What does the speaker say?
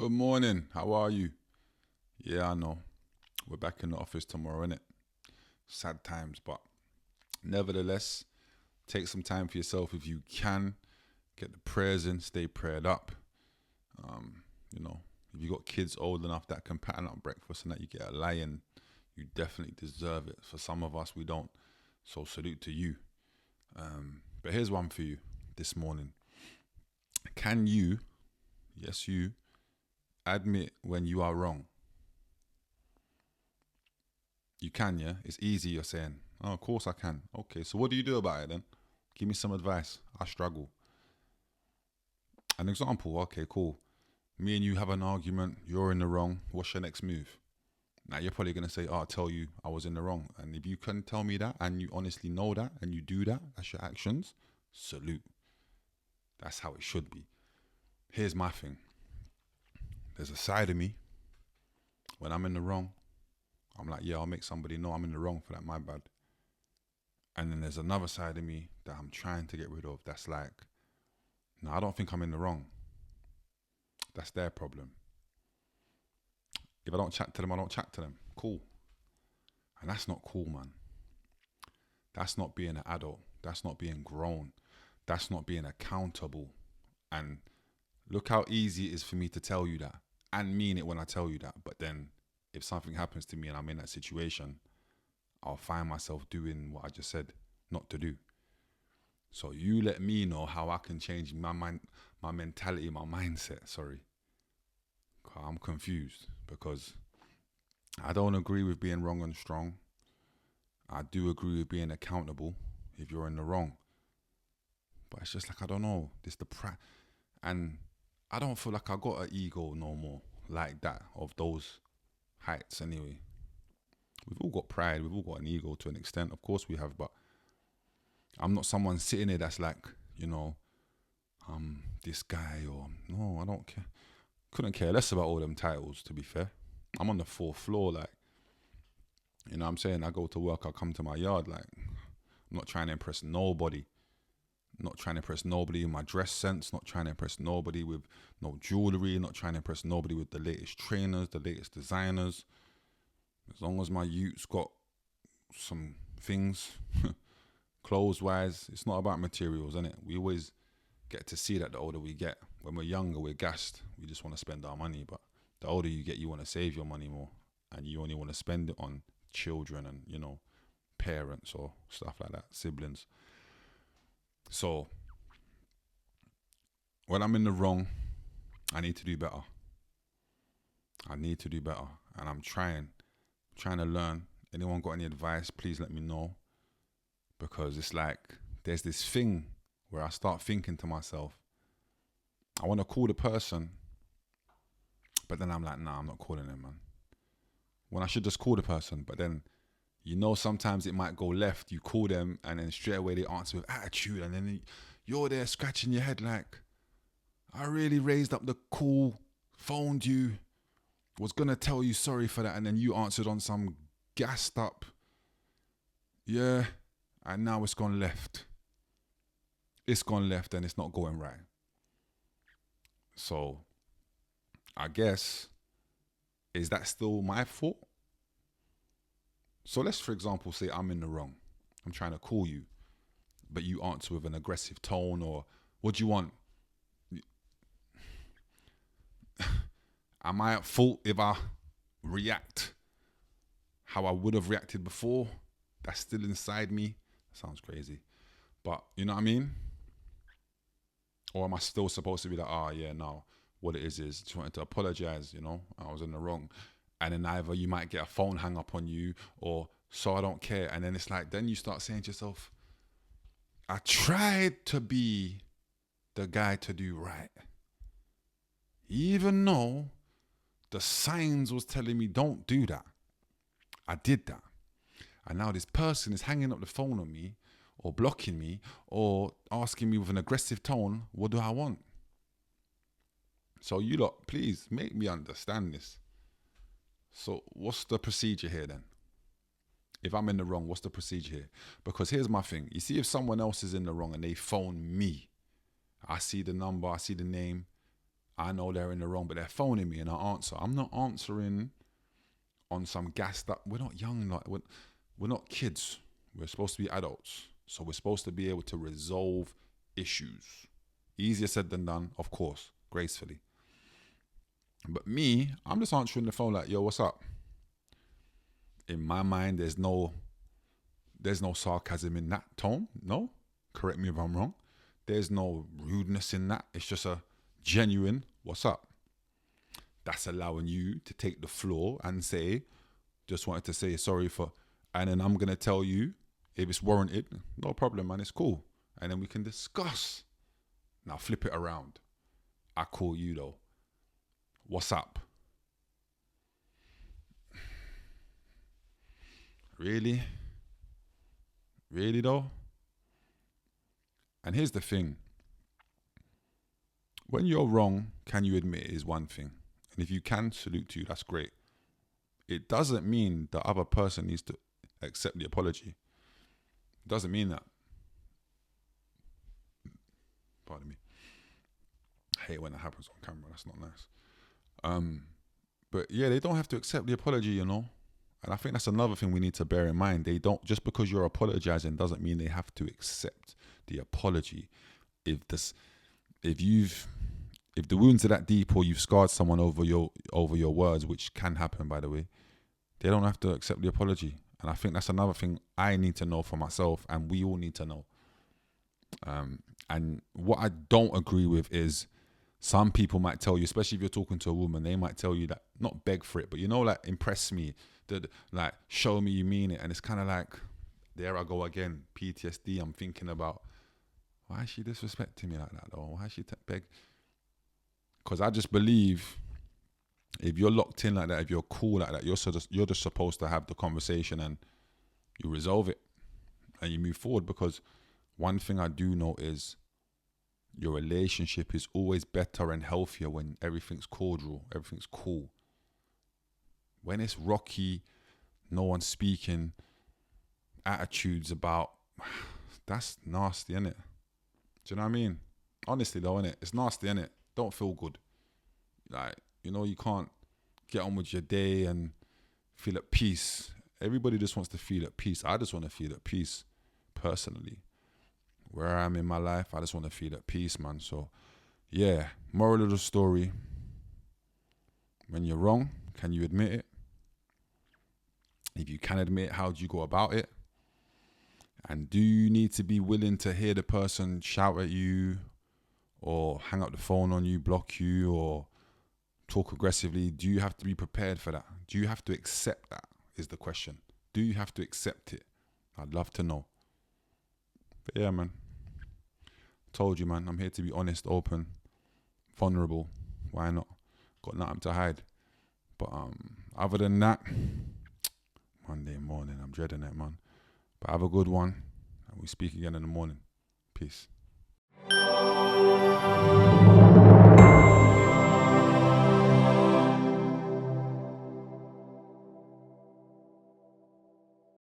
Good morning. How are you? Yeah, I know. We're back in the office tomorrow, innit? Sad times, but nevertheless, take some time for yourself if you can. Get the prayers in, stay prayed up. Um, you know, if you got kids old enough that can pattern up breakfast and that you get a lion, you definitely deserve it. For some of us, we don't. So salute to you. But here's one for you this morning. Can you, yes you, admit when you are wrong? You can, yeah? It's easy, you're saying. Oh, of course I can. Okay, so what do you do about it then? Give me some advice. I struggle. An example, okay, cool. Me and you have an argument, you're in the wrong. What's your next move? Now, you're probably going to say, oh, I'll tell you I was in the wrong. And if you can tell me that and you honestly know that and you do that, that's your actions, salute. That's how it should be. Here's my thing there's a side of me when I'm in the wrong. I'm like, yeah, I'll make somebody know I'm in the wrong for that, my bad. And then there's another side of me that I'm trying to get rid of that's like, no, I don't think I'm in the wrong. That's their problem. If I don't chat to them, I don't chat to them. Cool. And that's not cool, man. That's not being an adult. That's not being grown. That's not being accountable. And look how easy it is for me to tell you that and mean it when I tell you that. But then if something happens to me and I'm in that situation, I'll find myself doing what I just said not to do. So you let me know how I can change my mind, my mentality, my mindset. Sorry, I'm confused because I don't agree with being wrong and strong. I do agree with being accountable if you're in the wrong. But it's just like I don't know. This and I don't feel like I got an ego no more like that of those heights. Anyway, we've all got pride. We've all got an ego to an extent. Of course we have, but I'm not someone sitting there that's like, you know, this guy or no, I don't care. Couldn't care less about all them titles, to be fair. I'm on the fourth floor, like, you know what I'm saying? I go to work, I come to my yard, like, I'm not trying to impress nobody. Not trying to impress nobody in my dress sense, not trying to impress nobody with no jewellery, not trying to impress nobody with the latest trainers, the latest designers. As long as my youth's got some things, clothes wise, it's not about materials, innit? We always get to see that the older we get. When we're younger, we're gassed. We just want to spend our money. But the older you get, you want to save your money more. And you only want to spend it on children and, you know, parents or stuff like that, siblings. So when I'm in the wrong, I need to do better. I need to do better. And I'm trying to learn. Anyone got any advice, please let me know. Because it's like, there's this thing where I start thinking to myself, I want to call the person, but then I'm like, nah, I'm not calling him, man. When I should just call the person, but then, you know, sometimes it might go left. You call them, and then straight away they answer with attitude, and then you're there scratching your head like, I really raised up the call, phoned you, was gonna tell you sorry for that, and then you answered on some gassed up, yeah, and now it's gone left. It's gone left, and it's not going right. So, I guess, is that still my fault? So let's, for example, say I'm in the wrong. I'm trying to call you, but you answer with an aggressive tone, or what do you want? Am I at fault if I react how I would have reacted before? That's still inside me. Sounds crazy. But you know what I mean? Or am I still supposed to be like, oh yeah, no, what it is just wanted to apologize, you know, I was in the wrong. And then either you might get a phone hang up on you, or so I don't care. And then it's like, then you start saying to yourself, I tried to be the guy to do right. Even though the signs was telling me don't do that. I did that. And now this person is hanging up the phone on me or blocking me or asking me with an aggressive tone, what do I want? So you lot, please make me understand this. So what's the procedure here then? If I'm in the wrong, what's the procedure here? Because here's my thing. You see, if someone else is in the wrong and they phone me, I see the number, I see the name, I know they're in the wrong, but they're phoning me and I answer. I'm not answering on some gassed up. We're not young, like we're not kids. We're supposed to be adults. So we're supposed to be able to resolve issues. Easier said than done, of course, gracefully. But me, I'm just answering the phone like, yo, what's up? In my mind, there's no sarcasm in that tone. No, correct me if I'm wrong. There's no rudeness in that. It's just a genuine, what's up? That's allowing you to take the floor and say, just wanted to say sorry for, and then I'm going to tell you if it's warranted, no problem, man, it's cool. And then we can discuss. Now flip it around. I call you though. What's up? Really? Really though? And here's the thing. When you're wrong, can you admit it is one thing. And if you can, salute to you, that's great. It doesn't mean the other person needs to accept the apology. It doesn't mean that. Pardon me. I hate when that happens on camera. That's not nice. But yeah, they don't have to accept the apology, you know. And I think that's another thing we need to bear in mind. They don't, just because you're apologizing doesn't mean they have to accept the apology. If the wounds are that deep or you've scarred someone over your words, which can happen, by the way, they don't have to accept the apology. And I think that's another thing I need to know for myself, and we all need to know. And what I don't agree with is some people might tell you, especially if you're talking to a woman, they might tell you that, not beg for it, but like, impress me, like, show me you mean it. And it's kind of like, there I go again, PTSD. I'm thinking about, why is she disrespecting me like that though? Why is she beg? Because I just believe if you're locked in like that, if you're cool like that, you're just supposed to have the conversation and you resolve it and you move forward. Because one thing I do know is your relationship is always better and healthier when everything's cordial, everything's cool. When it's rocky, no one's speaking, attitudes about, that's nasty, innit? Do you know what I mean? Honestly though, innit? It's nasty, innit? Don't feel good. Like, you can't get on with your day and feel at peace. Everybody just wants to feel at peace. I just want to feel at peace, personally. Where I am in my life, I just want to feel at peace, man. So, yeah, moral of the story. When you're wrong, can you admit it? If you can admit it, how do you go about it? And do you need to be willing to hear the person shout at you or hang up the phone on you, block you, or talk aggressively? Do you have to be prepared for that? Do you have to accept that is the question. Do you have to accept it? I'd love to know. But yeah, man. Told you, man. I'm here to be honest, open, vulnerable. Why not? Got nothing to hide. But other than that, Monday morning, I'm dreading it, man. But have a good one. And we speak again in the morning. Peace.